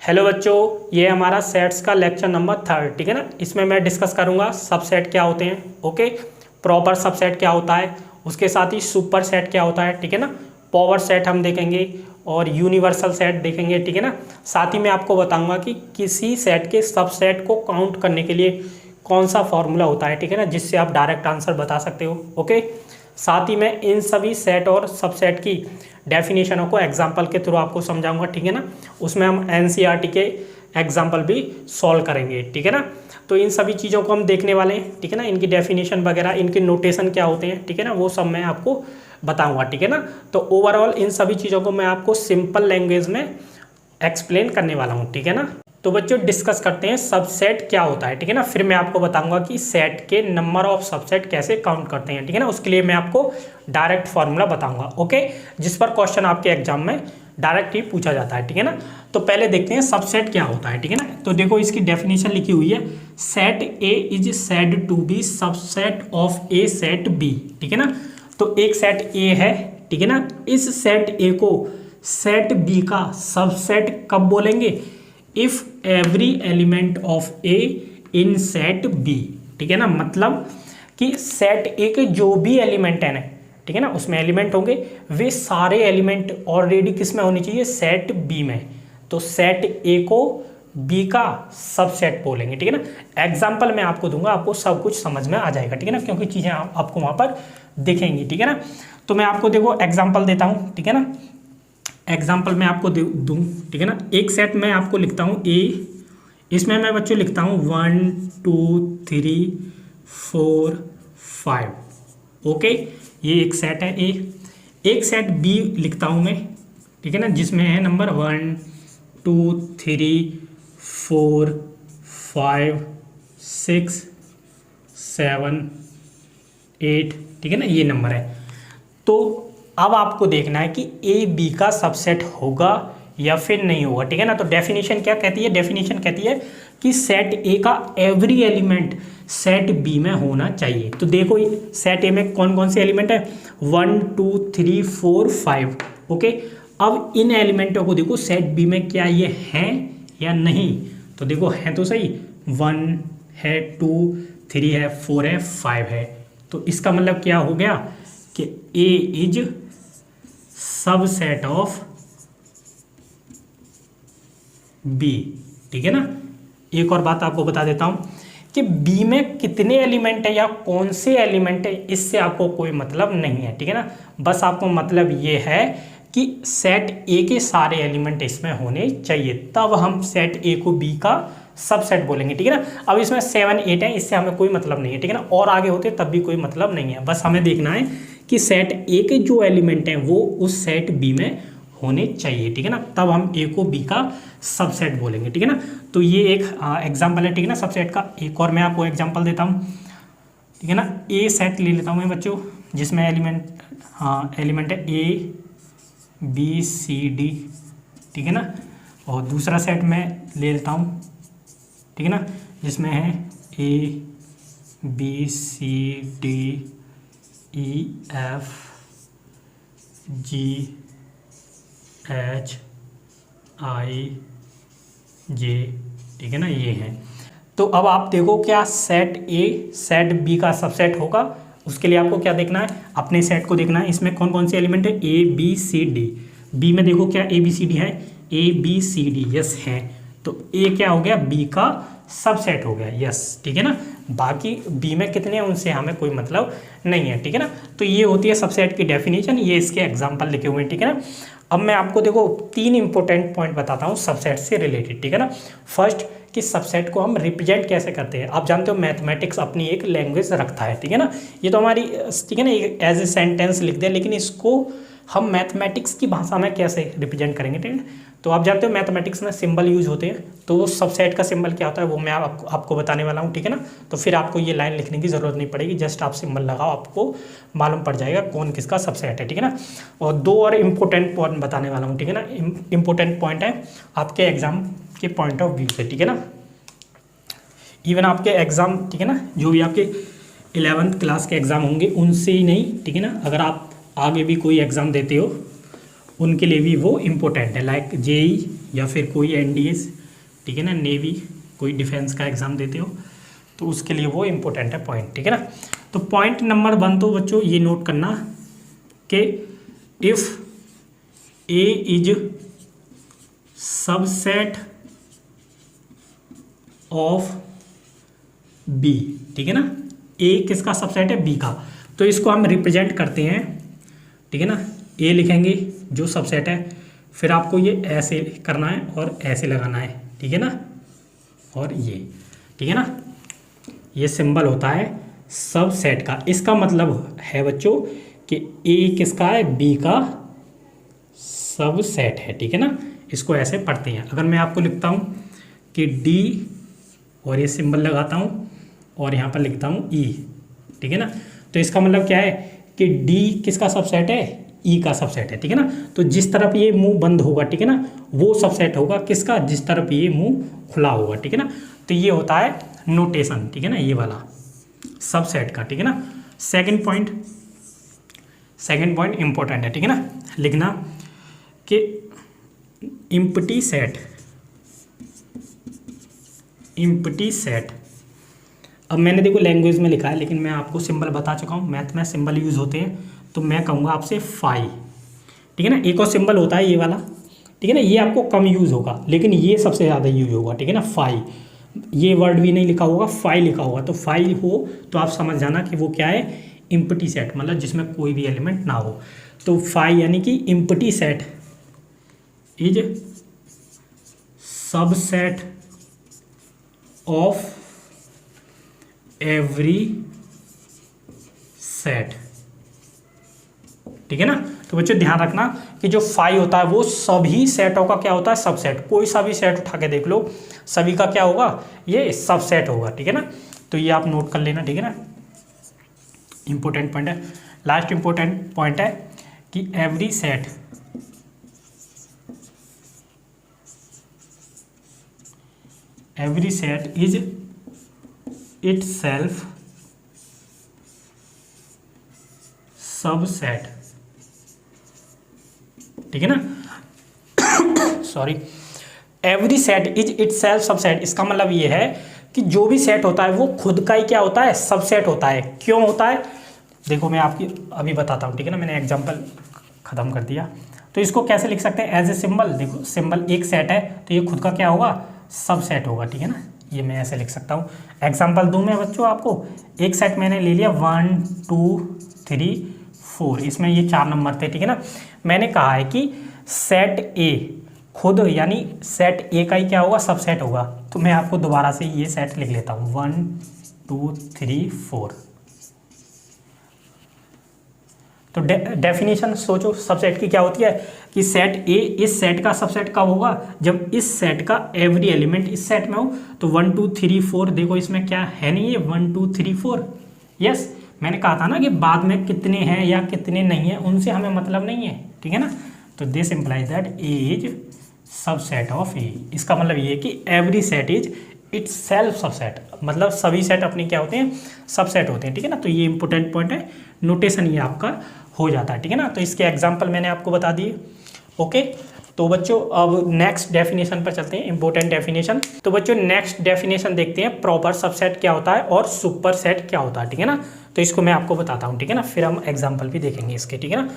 Hello बच्चों, ये हमारा सेट्स का लेक्चर नंबर 3, ठीक है ना। इसमें मैं डिस्कस करूंगा सबसेट क्या होते हैं, ओके। प्रॉपर सबसेट क्या होता है, उसके साथ ही सुपर सेट क्या होता है, ठीक है ना। पावर सेट हम देखेंगे और यूनिवर्सल सेट देखेंगे, ठीक है ना। साथ ही मैं आपको बताऊंगा कि किसी सेट के सबसेट को काउंट करने के लिए कौन सा फॉर्मूला होता है, ठीक है ना, जिससे आप डायरेक्ट आंसर बता सकते हो, ओके। साथ ही मैं इन सभी सेट और सबसेट की डेफिनेशनों को एग्जाम्पल के थ्रू आपको समझाऊंगा, ठीक है ना। उसमें हम एनसीईआरटी के एग्जाम्पल भी सॉल्व करेंगे, ठीक है ना। तो इन सभी चीज़ों को हम देखने वाले हैं, ठीक है ना। इनकी डेफिनेशन वगैरह, इनके नोटेशन क्या होते हैं, ठीक है ना, वो सब मैं आपको बताऊंगा, ठीक है ना। तो ओवरऑल इन सभी चीज़ों को मैं आपको सिंपल लैंग्वेज में एक्सप्लेन करने वाला हूँ, ठीक है ना। तो बच्चों डिस्कस करते हैं सबसेट क्या होता है, ठीक है ना। फिर मैं आपको बताऊंगा कि सेट के नंबर ऑफ सबसेट कैसे काउंट करते हैं, ठीक है ना। उसके लिए मैं आपको डायरेक्ट फॉर्मूला बताऊंगा, ओके, जिस पर क्वेश्चन आपके एग्जाम में डायरेक्ट ही पूछा जाता है, ठीक है ना। तो पहले देखते हैं सबसेट क्या होता है, ठीक है ना। तो देखो इसकी डेफिनेशन लिखी हुई है, set A is said to be subset of a set B, ठीक है ना। तो एक सेट ए है, ठीक है ना। इस सेट ए को सेट बी का सबसेट कब बोलेंगे? If every element of A in set B, ठीक है ना। मतलब कि सेट ए के जो भी एलिमेंट है ना, ठीक है ना, उसमें एलिमेंट होंगे, वे सारे एलिमेंट ऑलरेडी किस में होनी चाहिए? सेट बी में। तो सेट ए को बी का सबसेट बोलेंगे, ठीक है ना। एग्जाम्पल मैं आपको दूंगा, आपको सब कुछ समझ में आ जाएगा, ठीक है ना, क्योंकि चीज़ें आपको वहाँ पर दिखेंगी, ठीक है ना। तो मैं आपको देखो एग्जाम्पल देता हूँ, ठीक है ना। एग्जाम्पल मैं आपको दूँ, ठीक है ना। एक सेट मैं आपको लिखता हूँ ए, इसमें मैं बच्चों लिखता हूँ 1 2 3 4 5, ओके। ये एक सेट है ए। एक सेट बी लिखता हूँ मैं, ठीक है ना, जिसमें है नंबर 1 2 3 4 5 6 7 8, ठीक है ना, ये नंबर है। तो अब आपको देखना है कि ए बी का सबसेट होगा या फिर नहीं होगा, ठीक है ना। तो डेफिनेशन क्या कहती है? डेफिनेशन कहती है कि सेट ए का एवरी एलिमेंट सेट बी में होना चाहिए। तो देखो सेट ए में कौन कौन से एलिमेंट है? 1 2 3 4 5, ओके। अब इन एलिमेंटों को देखो सेट बी में क्या ये हैं या नहीं। तो देखो हैं तो सही, 1 है, 2 3 है, 4 है, 5 है। तो इसका मतलब क्या हो गया कि A is subset of B, ठीक है ना। एक और बात आपको बता देता हूं कि बी में कितने एलिमेंट है या कौन से एलिमेंट है, इससे आपको कोई मतलब नहीं है, ठीक है ना। बस आपको मतलब ये है कि सेट ए के सारे एलिमेंट इसमें होने चाहिए, तब हम सेट ए को बी का सबसेट बोलेंगे, ठीक है ना। अब इसमें 7 8 है, इससे हमें कोई मतलब नहीं है, ठीक है ना। और आगे होते तब भी कोई मतलब नहीं है। बस हमें देखना है कि सेट ए के जो एलिमेंट हैं वो उस सेट बी में होने चाहिए, ठीक है ना, तब हम ए को बी का सबसेट बोलेंगे, ठीक है ना। तो ये एक एग्जाम्पल है, ठीक है ना, सबसेट का। एक और मैं आपको एग्जाम्पल देता हूँ, ठीक है ना। ए सेट ले लेता हूँ मैं बच्चों, जिसमें एलिमेंट है ए बी सी डी, ठीक है ना। और दूसरा सेट मैं ले लेता हूँ, ठीक है ना, जिसमें है A B C D E F G H I J, ठीक है ना, ये है। तो अब आप देखो क्या सेट ए सेट बी का सबसेट होगा? उसके लिए आपको क्या देखना है? अपने सेट को देखना है। इसमें कौन कौन से एलिमेंट है? A B C D. B में देखो क्या ए बी सी डी है? A B C D, yes है। तो ए क्या हो गया? बी का सबसेट हो गया, यस, ठीक है ना। बाकी बी में कितने हैं उनसे हमें कोई मतलब नहीं है, ठीक है ना। तो ये होती है सबसेट की डेफिनेशन, ये इसके एग्जांपल लिखे हुए हैं, ठीक है ना। अब मैं आपको देखो 3 इंपॉर्टेंट पॉइंट बताता हूँ सबसेट से रिलेटेड, ठीक है ना। फर्स्ट कि सबसेट को हम रिप्रेजेंट कैसे करते हैं। आप जानते हो मैथमेटिक्स अपनी एक लैंग्वेज रखता है, ठीक है ना। ये तो हमारी, ठीक है ना, एज ए सेंटेंस लिख दे, लेकिन इसको हम मैथमेटिक्स की भाषा में कैसे रिप्रेजेंट करेंगे, ठीक है। तो आप जानते हो मैथमेटिक्स में सिंबल यूज होते हैं, तो वो सबसेट का सिंबल क्या होता है वो मैं आपको बताने वाला हूँ, ठीक है ना। तो फिर आपको ये लाइन लिखने की ज़रूरत नहीं पड़ेगी, जस्ट आप सिंबल लगाओ, आपको मालूम पड़ जाएगा कौन किसका सबसेट है, ठीक है ना। और 2 और इम्पोर्टेंट पॉइंट बताने वाला हूँ, ठीक है ना। इम्पोर्टेंट पॉइंट है आपके एग्जाम के पॉइंट ऑफ व्यू से, ठीक है ना। इवन आपके एग्ज़ाम, ठीक है ना, जो भी आपके 11th क्लास के एग्ज़ाम होंगे उनसे ही नहीं, ठीक है ना, अगर आप आगे भी कोई एग्ज़ाम देते हो उनके लिए भी वो इम्पोर्टेंट है, लाइक जेई या फिर कोई एनडीएस, ठीक है ना, नेवी, कोई डिफेंस का एग्ज़ाम देते हो तो उसके लिए वो इम्पोर्टेंट है पॉइंट, ठीक है ना। तो पॉइंट नंबर 1 तो बच्चों ये नोट करना कि if A is subset of B, ठीक है ना, ए किसका सबसेट है, बी का। तो इसको हम रिप्रेजेंट करते हैं, ठीक है ना, ए लिखेंगे जो सबसेट है, फिर आपको ये ऐसे करना है और ऐसे लगाना है, ठीक है ना, और ये, ठीक है ना, ये सिंबल होता है सबसेट का। इसका मतलब है बच्चों कि ए किसका है, बी का सबसेट है, ठीक है ना। इसको ऐसे पढ़ते हैं। अगर मैं आपको लिखता हूँ कि डी और ये सिंबल लगाता हूँ और यहाँ पर लिखता हूँ ई, ठीक है ना, तो इसका मतलब क्या है कि डी किसका सबसेट है, ई का सबसेट है, ठीक है ना। तो जिस तरफ ये मुंह बंद होगा, ठीक है ना, वो सबसेट होगा किसका, जिस तरफ ये मुंह खुला होगा, ठीक है ना। तो ये होता है नोटेशन, ठीक है ना, ये वाला सबसेट का, ठीक है ना। सेकंड पॉइंट इंपॉर्टेंट है, ठीक है ना, लिखना कि एम्प्टी सेट। अब मैंने देखो लैंग्वेज में लिखा है, लेकिन मैं आपको सिंबल बता चुका हूँ, मैथ में सिंबल यूज़ होते हैं, तो मैं कहूँगा आपसे फाई, ठीक है ना। एक और सिंबल होता है ये वाला, ठीक है ना, ये आपको कम यूज़ होगा, लेकिन ये सबसे ज़्यादा यूज होगा, ठीक है ना, फाई। ये वर्ड भी नहीं लिखा होगा, फाई लिखा होगा, तो फाई हो तो आप समझ जाना कि वो क्या है, एम्प्टी सेट, मतलब जिसमें कोई भी एलिमेंट ना हो। तो फाई यानी कि empty set is subset of every set, ठीक है ना। तो बच्चों ध्यान रखना कि जो फाई होता है वो सभी सेटों का क्या होता है, सबसेट। कोई सा भी सेट उठा के देख लो, सभी का क्या होगा, ये सबसेट होगा, ठीक है ना। तो ये आप नोट कर लेना, ठीक है ना, इंपॉर्टेंट पॉइंट है। लास्ट इंपॉर्टेंट पॉइंट है कि every set is itself subset, ठीक है ना, sorry, every set is itself subset. इसका मतलब ये है कि जो भी सेट होता है वो खुद का ही क्या होता है, सबसेट होता है। क्यों होता है, देखो मैं आपकी अभी बताता हूँ, ठीक है ना, मैंने एग्जांपल ख़त्म कर दिया। तो इसको कैसे लिख सकते हैं, एज ए सिंबल। देखो सिंबल एक सेट है तो ये खुद का क्या होगा, सबसेट होगा, ठीक है ना। ये मैं ऐसे लिख सकता हूँ। एग्जाम्पल दूँ मैं बच्चों आपको, एक सेट मैंने ले लिया 1 2 3 4, इसमें ये 4 नंबर थे, ठीक है ना। मैंने कहा है कि सेट ए खुद यानी सेट ए का ही क्या होगा, सबसेट होगा। तो मैं आपको दोबारा से ये सेट लिख लेता हूँ 1 2 3 4। तो डेफिनेशन सोचो सबसेट की क्या होती है कि सेट ए इस सेट का सबसेट कब होगा, जब इस सेट का एवरी एलिमेंट इस सेट में हो। तो 1 2 3 4 देखो इसमें क्या है, नहीं है 1 2 3 4, यस। मैंने कहा था ना कि बाद में कितने हैं या कितने नहीं हैं उनसे हमें मतलब नहीं है, ठीक है ना। तो this implies that A is subset of A. इसका मतलब ये है कि every set is itself subset, मतलब सभी सेट अपने क्या होते हैं, सबसेट होते हैं, ठीक है ना। तो ये इंपॉर्टेंट पॉइंट है, नोटेशन ये आपका हो जाता है, ठीक है ना। तो इसके एग्जाम्पल मैंने आपको बता दिए, ओके। तो बच्चों अब नेक्स्ट डेफिनेशन पर चलते हैं, इंपॉर्टेंट डेफिनेशन। तो बच्चों नेक्स्ट डेफिनेशन देखते हैं, प्रॉपर सबसेट क्या होता है और सुपर सेट क्या होता है, ठीक है ना। तो इसको मैं आपको बताता हूँ, ठीक है ना, फिर हम एग्जाम्पल भी देखेंगे इसके, ठीक है ना।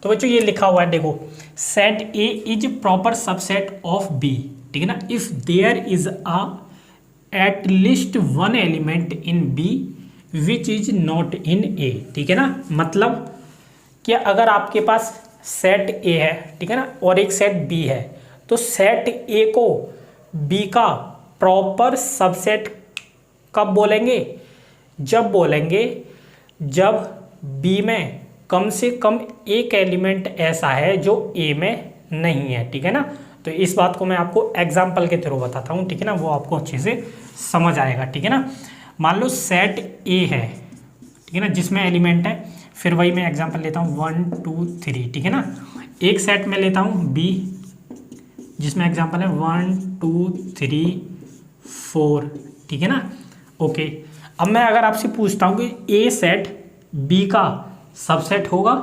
तो बच्चों ये लिखा हुआ है, देखो, set A is proper subset of B, ठीक है ना, if there is a at least one element in B which is not in A, ठीक है ना। मतलब कि अगर आपके पास सेट ए है, ठीक है ना, और एक सेट बी है, तो सेट ए को बी का प्रॉपर सबसेट कब बोलेंगे, जब बोलेंगे जब बी में कम से कम एक एलिमेंट ऐसा है जो ए में नहीं है, ठीक है ना। तो इस बात को मैं आपको एग्जाम्पल के थ्रू बताता हूँ, ठीक है ना, वो आपको अच्छे से समझ आएगा, ठीक है ना। मान लो सेट ए है, ठीक है ना, जिसमें एलिमेंट है, फिर वही मैं एग्जांपल लेता हूँ 1 2 3, ठीक है ना। एक सेट में लेता हूँ बी जिसमें एग्जांपल है 1 2 3 4, ठीक है ना, ओके। अब मैं अगर आपसे पूछता हूँ कि ए सेट बी का सबसेट होगा,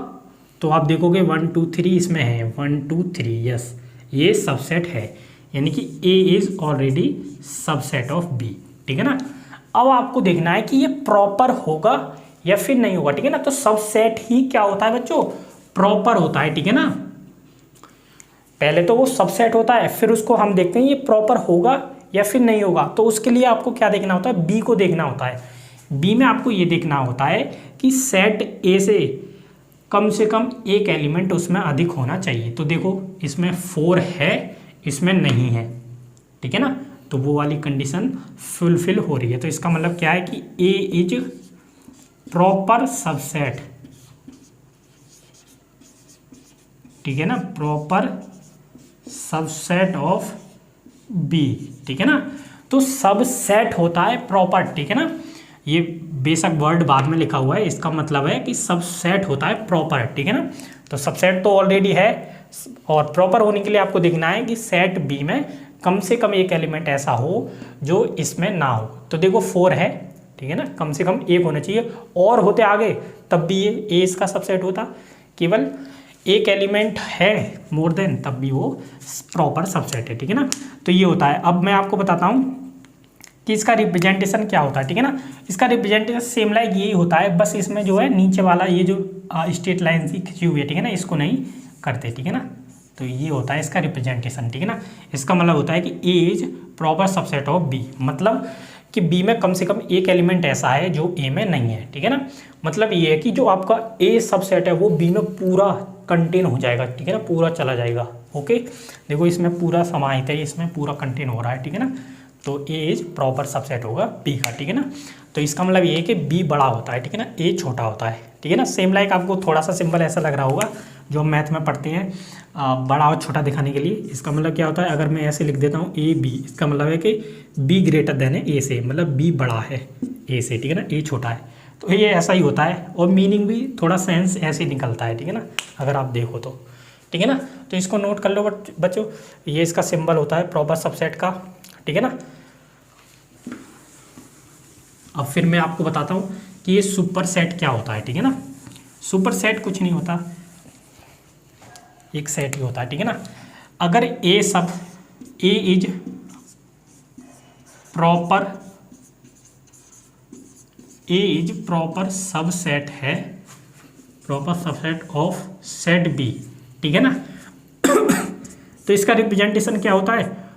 तो आप देखोगे 1 2 3 इसमें है, 1 2 3, यस ये सबसेट है, यानी कि A is already subset of B, ठीक है ना। अब आपको देखना है कि ये प्रॉपर होगा या फिर नहीं होगा, ठीक है ना। तो सबसेट ही क्या होता है बच्चों, प्रॉपर होता है, ठीक है ना। पहले तो वो सबसेट होता है, फिर उसको हम देखते हैं ये प्रॉपर होगा या फिर नहीं होगा। तो उसके लिए आपको क्या देखना होता है, बी को देखना होता है। बी में आपको ये देखना होता है कि सेट ए से कम एक एलिमेंट उसमें अधिक होना चाहिए। तो देखो इसमें 4 है, इसमें नहीं है, ठीक है ना। तो वो वाली कंडीशन फुलफिल हो रही है। तो इसका मतलब क्या है कि ए इज प्रॉपर सबसेट, ठीक है ना, प्रॉपर सबसेट ऑफ बी, ठीक है ना। तो सबसेट होता है प्रॉपर, ठीक है ना। ये बेशक वर्ड बाद में लिखा हुआ है, इसका मतलब है कि सबसेट होता है प्रॉपर, ठीक है ना। तो सबसेट तो ऑलरेडी है, और प्रॉपर होने के लिए आपको देखना है कि सेट बी में कम से कम एक एलिमेंट ऐसा हो जो इसमें ना हो। तो देखो 4 है, ठीक है ना, कम से कम एक होना चाहिए, और होते आगे तब भी ये ए इसका सबसेट होता। केवल एक एलिमेंट है मोर देन, तब भी वो प्रॉपर सबसेट है, ठीक है ना। तो ये होता है। अब मैं आपको बताता हूँ कि इसका रिप्रेजेंटेशन क्या होता है, ठीक है ना। इसका रिप्रेजेंटेशन सेम लाइक यही होता है, बस इसमें जो है नीचे वाला ये जो स्ट्रेट लाइन सी खिंची हुई है, ठीक है ना, इसको नहीं करते, ठीक है ना। तो ये होता है इसका रिप्रेजेंटेशन, ठीक है ना। इसका मतलब होता है कि A is proper subset of B, मतलब कि बी में कम से कम एक एलिमेंट ऐसा है जो ए में नहीं है, ठीक है ना। मतलब ये है कि जो आपका ए सबसेट है वो बी में पूरा कंटेन हो जाएगा, ठीक है ना, पूरा चला जाएगा। ओके, देखो इसमें पूरा समाहित है, इसमें पूरा कंटेन हो रहा है, ठीक है ना। तो ए इज प्रॉपर सबसेट होगा बी का, ठीक है ना। तो इसका मतलब ये है कि बी बड़ा होता है, ठीक है ना, ए छोटा होता है, ठीक है ना। सेम लाइक आपको थोड़ा सा सिंबल ऐसा लग रहा होगा जो हम मैथ में पढ़ते हैं, बड़ा और छोटा दिखाने के लिए। इसका मतलब क्या होता है, अगर मैं ऐसे लिख देता हूँ ए बी, इसका मतलब है कि बी ग्रेटर देन है ए से, मतलब बी बड़ा है ए से, ठीक है ना, ए छोटा है। तो ये ऐसा ही होता है, और मीनिंग भी थोड़ा सेंस ऐसे ही निकलता है, ठीक है ना, अगर आप देखो तो, ठीक है ना। तो इसको नोट कर लो बच्चों, ये इसका सिंबल होता है प्रॉपर सबसेट का, ठीक है ना। अब फिर मैं आपको बताता हूँ कि ये सुपर सेट क्या होता है, ठीक है ना। सुपर सेट कुछ नहीं होता, एक सेट ही होता है, ठीक है ना। अगर ए इज प्रॉपर सबसेट है, proper subset of set B, ठीक है ना। तो इसका रिप्रेजेंटेशन क्या होता है,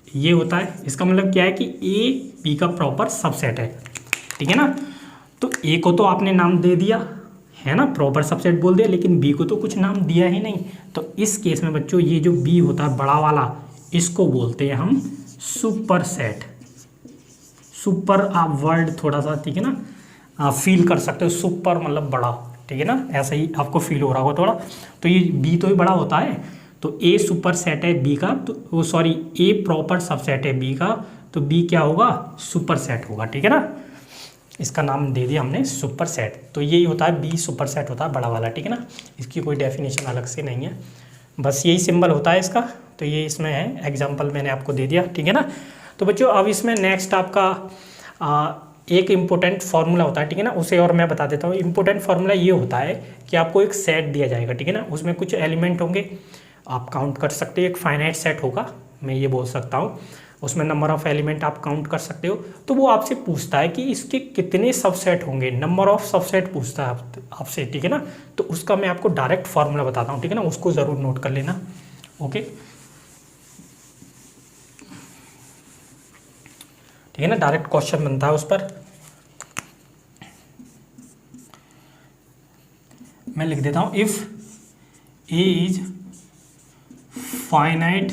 ये होता है। इसका मतलब क्या है कि ए बी का प्रॉपर सबसेट है, ठीक है ना। तो ए को तो आपने नाम दे दिया है ना, प्रॉपर सबसेट बोल दिया, लेकिन बी को तो कुछ नाम दिया ही नहीं। तो इस केस में बच्चों ये जो बी होता है बड़ा वाला, इसको बोलते हैं हम सुपर सेट। सुपर आप वर्ड थोड़ा सा, ठीक है ना, आप फील कर सकते हो, सुपर मतलब बड़ा, ठीक है ना, ऐसा ही आपको फील हो रहा होगा थोड़ा। तो ये बी तो ही बड़ा होता है, तो ए सुपर सेट है बी का, तो वो सॉरी ए प्रॉपर सबसेट है बी का, तो बी क्या होगा, सुपर सेट होगा, ठीक है ना। इसका नाम दे दिया हमने सुपर सेट। तो यही होता है बी सुपर सेट होता है बड़ा वाला, ठीक है ना। इसकी कोई डेफिनेशन अलग से नहीं है, बस यही सिंबल होता है इसका। तो ये इसमें है, एग्जाम्पल मैंने आपको दे दिया, ठीक है ना। तो बच्चों अब इसमें नेक्स्ट आपका एक इम्पोर्टेंट फार्मूला होता है, ठीक है ना, उसे और मैं बता देता हूँ। इम्पोर्टेंट फार्मूला ये होता है कि आपको एक सेट दिया जाएगा, ठीक है ना, उसमें कुछ एलिमेंट होंगे, आप काउंट कर सकते हो, एक फाइनाइट सेट होगा, मैं ये बोल सकता हूँ, उसमें नंबर ऑफ एलिमेंट आप काउंट कर सकते हो। तो वो आपसे पूछता है कि इसके कितने सबसेट होंगे, नंबर ऑफ सबसेट पूछता है आपसे, ठीक है ना। तो उसका मैं आपको डायरेक्ट फार्मूला बताता हूँ, ठीक है ना, उसको ज़रूर नोट कर लेना। ओके, ठीक है ना, डायरेक्ट क्वेश्चन बनता है उस पर। मैं लिख देता हूँ, if A is finite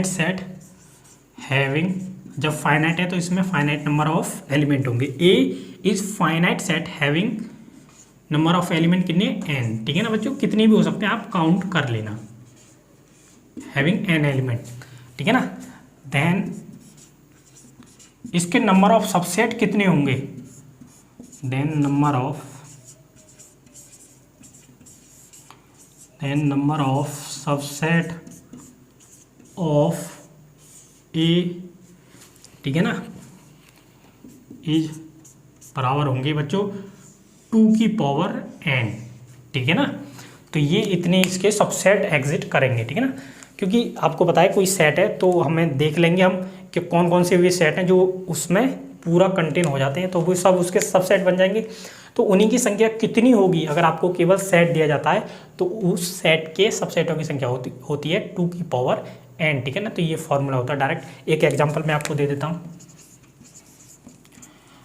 set having, जब फाइनाइट है तो इसमें फाइनाइट नंबर ऑफ एलिमेंट होंगे। A is finite set having number of element कितने, एन, ठीक है ना बच्चों, कितने भी हो सकते हैं आप काउंट कर लेना, हैविंग एन एलिमेंट, ठीक है ना। देन इसके नंबर ऑफ सबसेट कितने होंगे, then number of subset of A, ठीक है ना, इज बराबर होंगे बच्चों 2 की पावर n, ठीक है ना। तो ये इतने इसके सबसेट एग्जिट करेंगे, ठीक है ना। क्योंकि आपको पता है कोई सेट है तो हमें देख लेंगे हम कि कौन कौन से वे सेट हैं जो उसमें पूरा कंटेन हो जाते हैं, तो वो सब उसके सबसेट बन जाएंगे। तो उन्हीं की संख्या कितनी होगी, अगर आपको केवल सेट दिया जाता है तो उस सेट के सबसेटों की संख्या होती है 2 की पावर n, ठीक है ना। तो ये फॉर्मूला होता है डायरेक्ट। एक एग्जांपल मैं आपको दे देता हूँ।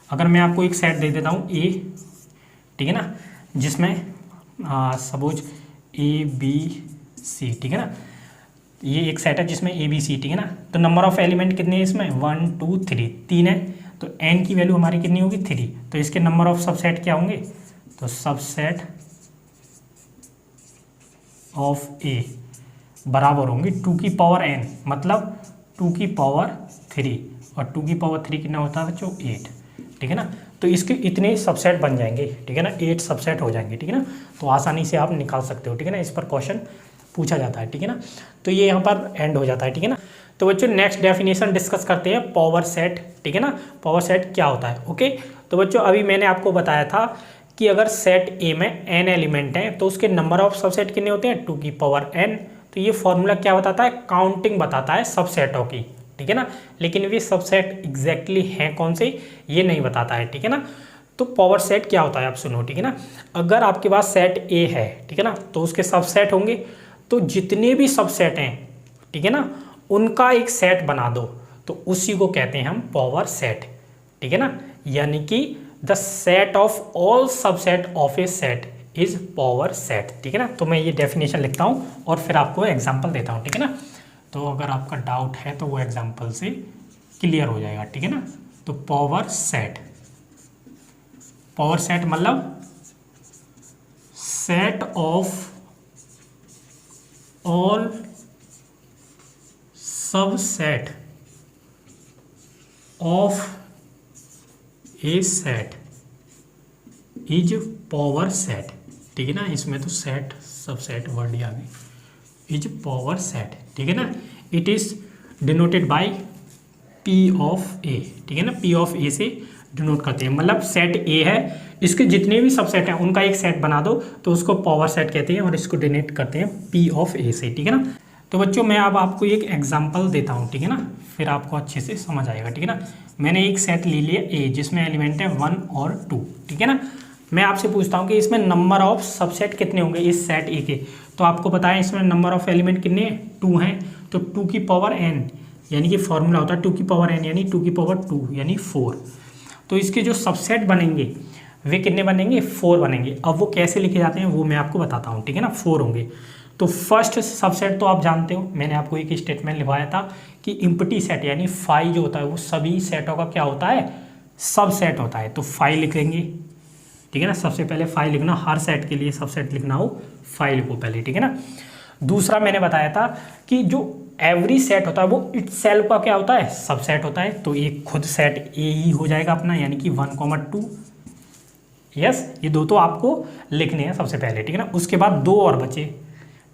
अगर मैं आपको एक सेट दे देता हूँ A, ठीक है ना, जिसमें सपोज ABC, ठीक है ना, ये एक सेट है जिसमें ABC, ठीक है ना। तो नंबर ऑफ एलिमेंट कितने हैं इसमें, 1 2 3, 3 है। तो n की वैल्यू हमारी कितनी होगी, 3। तो इसके नंबर ऑफ सबसेट क्या होंगे, तो सबसेट ऑफ A बराबर होंगे 2 की पावर n, मतलब 2 की पावर 3, और 2 की पावर 3 कितना होता है बच्चों, 8, ठीक है ना। तो इसके इतने सबसेट बन जाएंगे, ठीक है ना, 8 सबसेट हो जाएंगे, ठीक है ना। तो आसानी से आप निकाल सकते हो, ठीक है ना, इस पर क्वेश्चन पूछा जाता है, ठीक है ना। तो ये यहाँ पर एंड हो जाता है, ठीक है ना। तो बच्चों नेक्स्ट डेफिनेशन डिस्कस करते हैं, पावर सेट, ठीक है ना। पावर सेट क्या होता है, ओके। तो बच्चों अभी मैंने आपको बताया था कि अगर सेट ए में n एलिमेंट हैं तो उसके नंबर ऑफ सबसेट कितने होते हैं, 2 की पावर n। तो ये फॉर्मूला क्या बताता है, काउंटिंग बताता है सबसेटों की, ठीक है ना। लेकिन वे सबसेट एग्जैक्टली हैं कौन से, ये नहीं बताता है, ठीक है ना। तो पावर सेट क्या होता है आप सुनो, ठीक है ना। अगर आपके पास सेट ए है, ठीक है ना, तो उसके सबसेट होंगे, तो जितने भी सबसेट हैं, ठीक है ना, उनका एक सेट बना दो, तो उसी को कहते हैं हम पावर सेट, ठीक है ना। यानी कि the set of all subset of a set is power set, ठीक है ना। तो मैं ये डेफिनेशन लिखता हूँ और फिर आपको एग्जांपल देता हूँ, ठीक है ना। तो अगर आपका डाउट है तो वो एग्जांपल से क्लियर हो जाएगा, ठीक है ना। तो पावर सेट मतलब set of all subset of a set is power set, ठीक है ना। इसमें तो सेट सबसेट वर्ड ही आ गई, इज पावर सेट, ठीक है ना। It is denoted by P of A, ठीक है ना। P ऑफ ए से डिनोट करते हैं, मतलब सेट ए है, इसके जितने भी सबसेट हैं उनका एक सेट बना दो तो उसको पावर सेट कहते हैं, और इसको डिनोट करते हैं P ऑफ ए से, ठीक है ना। तो बच्चों मैं अब आपको एक एग्जांपल देता हूँ, ठीक है ना, फिर आपको अच्छे से समझ आएगा, ठीक है ना। मैंने एक सेट ले लिया ए जिसमें एलिमेंट है 1 और 2, ठीक है ना। मैं आपसे पूछता हूँ कि इसमें नंबर ऑफ सबसेट कितने होंगे इस सेट ए के। तो आपको पता है इसमें नंबर ऑफ एलिमेंट कितने हैं, 2 हैं। तो 2 की पावर n, यानी कि फॉर्मूला होता है 2 की पावर n यानी 2 की पावर 2 यानी 4। तो इसके जो सबसेट बनेंगे वे कितने बनेंगे, 4 बनेंगे। अब वो कैसे लिखे जाते हैं वो मैं आपको बताता हूँ, ठीक है ना। 4 होंगे। तो फर्स्ट सबसेट तो आप जानते हो, मैंने आपको एक स्टेटमेंट लिखवाया था कि इम्पटी सेट यानी फाई जो होता है वो सभी सेटों का क्या होता है, सबसेट होता है। तो फाई लिखेंगे, ठीक है ना। सबसे पहले फाई लिखना, हर सेट के लिए सबसेट लिखना हो फाई लिखो पहले, ठीक है ना। दूसरा मैंने बताया था कि जो एवरी सेट होता है वो इटसेल्फ का क्या होता है, सबसेट होता है। तो एक खुद सेट ए ही हो जाएगा अपना, यानी कि 1, 2। यस, ये दो तो आपको लिखने हैं सबसे पहले, ठीक है ना। उसके बाद 2 और बचे,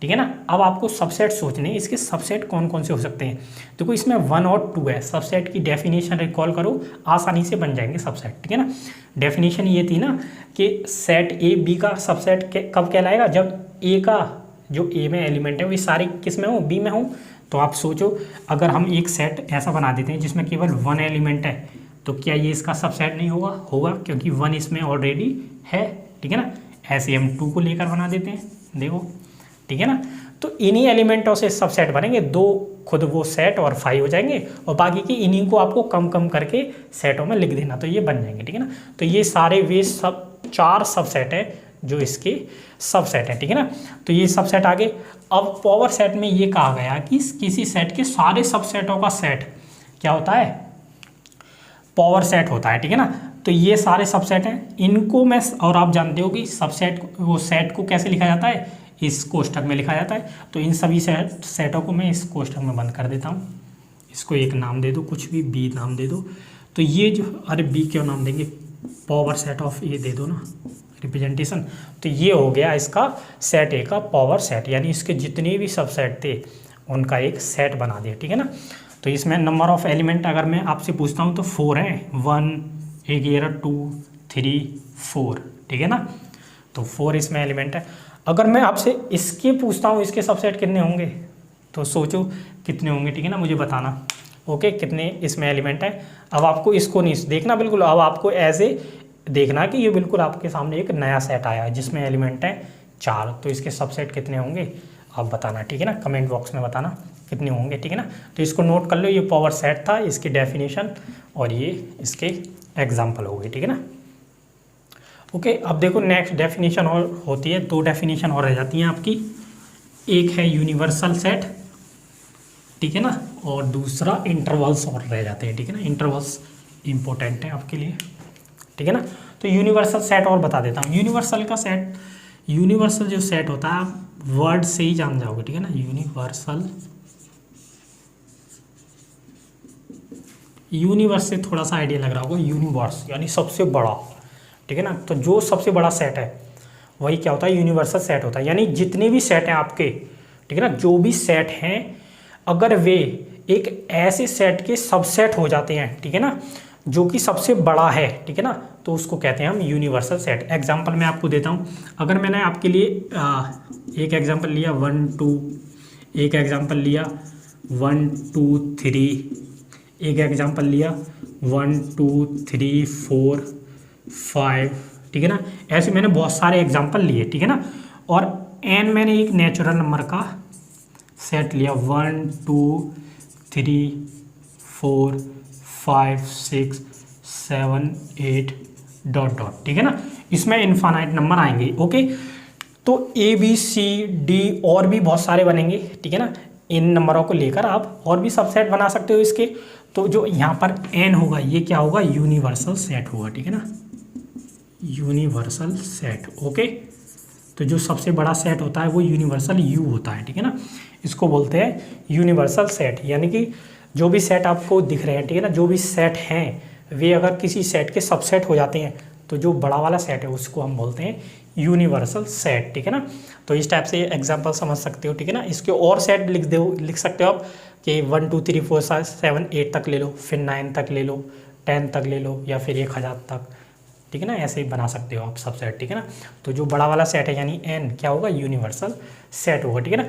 ठीक है ना। अब आपको सबसेट सोचने, इसके सबसेट कौन कौन से हो सकते हैं। देखो इसमें 1 और 2 है, सबसेट की डेफिनेशन रिकॉल करो, आसानी से बन जाएंगे सबसेट, ठीक है ना। डेफिनेशन ये थी ना कि सेट ए बी का सबसेट कब कहलाएगा, जब ए का जो ए में एलिमेंट है वो सारे किस में हो, बी में हो। तो आप सोचो अगर हम एक सेट ऐसा बना देते हैं जिसमें केवल 1 एलिमेंट है, तो क्या ये इसका सबसेट नहीं होगा, होगा, क्योंकि 1 इसमें ऑलरेडी है, ठीक है ना। ऐसे हम 2 को लेकर बना देते हैं, देखो, ठीक है ना। तो इन्हीं एलिमेंटों से सबसेट बनेंगे, 2 खुद वो सेट और 5 हो जाएंगे, और बाकी की इन्हीं को आपको कम कम करके सेटों में लिख देना, तो ये बन जाएंगे, ठीक है ना। तो ये सारे वे सब 4 सबसेट है जो इसके सबसेट है, ठीक है ना। तो ये सबसेट आ गए। अब पावर सेट में ये कहा गया कि किसी सेट के सारे सबसेटों का सेट क्या होता है, पावर सेट होता है, ठीक है ना। तो ये सारे सबसेट हैं, इनको मैं, और आप जानते हो कि सबसेट वो सेट को कैसे लिखा जाता है, इस कोष्ठक में लिखा जाता है। तो इन सभी सेटों को मैं इस कोष्ठक में बंद कर देता हूँ। इसको एक नाम दे दो, कुछ भी बी नाम दे दो। तो ये जो, अरे बी क्यों नाम देंगे, पावर सेट ऑफ ए दे दो ना, रिप्रेजेंटेशन। तो ये हो गया इसका सेट ए का पावर सेट, यानी इसके जितने भी सबसेट थे उनका एक सेट बना दिया, ठीक है ना। तो इसमें नंबर ऑफ एलिमेंट अगर मैं आपसे पूछता हूँ तो 4 हैं, 1 एक 2 3 4, ठीक है ना। तो 4 इसमें एलिमेंट है। अगर मैं आपसे इसके पूछता हूँ इसके सबसेट कितने होंगे, तो सोचो कितने होंगे, ठीक है ना, मुझे बताना। ओके, कितने इसमें एलिमेंट है। अब आपको इसको नहीं देखना बिल्कुल, अब आपको एज ए देखना कि ये बिल्कुल आपके सामने एक नया सेट आया है जिसमें एलिमेंट है 4, तो इसके सबसेट कितने होंगे आप बताना, ठीक है ना, कमेंट बॉक्स में बताना कितने होंगे, ठीक है ना। तो इसको नोट कर लो, ये पावर सेट था, इसकी डेफिनेशन और ये इसके एग्जाम्पल हो गए, ठीक है ना। ओके, अब देखो नेक्स्ट डेफिनेशन और होती है, 2 डेफिनेशन और रह जाती हैं आपकी। एक है यूनिवर्सल सेट, ठीक है ना, और दूसरा इंटरवल्स और रह जाते हैं, ठीक है ना। इंटरवल्स इंपॉर्टेंट है आपके लिए, ठीक है ना। तो यूनिवर्सल सेट और बता देता हूँ। यूनिवर्सल का सेट, यूनिवर्सल जो सेट होता है आप वर्ड से ही जान जाओगे, ठीक है ना। यूनिवर्सल, यूनिवर्स से थोड़ा सा आइडिया लग रहा होगा, यूनिवर्स यानी सबसे बड़ा, ठीक है ना। तो जो सबसे बड़ा सेट है वही क्या होता है, यूनिवर्सल सेट होता है। यानी जितने भी सेट हैं आपके, ठीक है ना, जो भी सेट हैं अगर वे एक ऐसे सेट के सबसेट हो जाते हैं, ठीक है ना, जो कि सबसे बड़ा है, ठीक है ना, तो उसको कहते हैं हम यूनिवर्सल सेट। एग्जांपल मैं आपको देता हूँ। अगर मैंने आपके लिए एक एग्जांपल लिया 1 2, एक एग्जांपल लिया 1 2 3, एक एग्जांपल लिया 1 2 3 4 5, ठीक है ना, ऐसे मैंने बहुत सारे एग्जांपल लिए, ठीक है ना। और n मैंने एक नेचुरल नंबर का सेट लिया 1 2 3 4 5 6 7 8 डॉट डॉट, ठीक है ना। इसमें इनफाइनाइट नंबर आएंगे। ओके, तो ए बी सी डी और भी बहुत सारे बनेंगे, ठीक है ना। इन नंबरों को लेकर आप और भी सबसेट बना सकते हो इसके। तो जो यहाँ पर n होगा ये क्या होगा, यूनिवर्सल सेट होगा, ठीक है ना, यूनिवर्सल सेट। ओके, तो जो सबसे बड़ा सेट होता है वो यूनिवर्सल यू होता है, ठीक है ना। इसको बोलते हैं यूनिवर्सल सेट। यानी कि जो भी सेट आपको दिख रहे हैं, ठीक है ना, जो भी सेट हैं वे अगर किसी सेट के सबसेट हो जाते हैं तो जो बड़ा वाला सेट है उसको हम बोलते हैं यूनिवर्सल सेट, ठीक है ना। तो इस टाइप से एग्जांपल समझ सकते हो, ठीक है ना। इसके और सेट लिख सकते हो आप कि 1 2 3 4 5 7 8 तक ले लो, फिर 9 तक ले लो, 10 तक ले लो, या फिर 1000 तक, ठीक है ना। ऐसे ही बना सकते हो आप सबसेट, ठीक है ना। तो जो बड़ा वाला सेट है यानी n क्या होगा, यूनिवर्सल सेट होगा, ठीक है ना।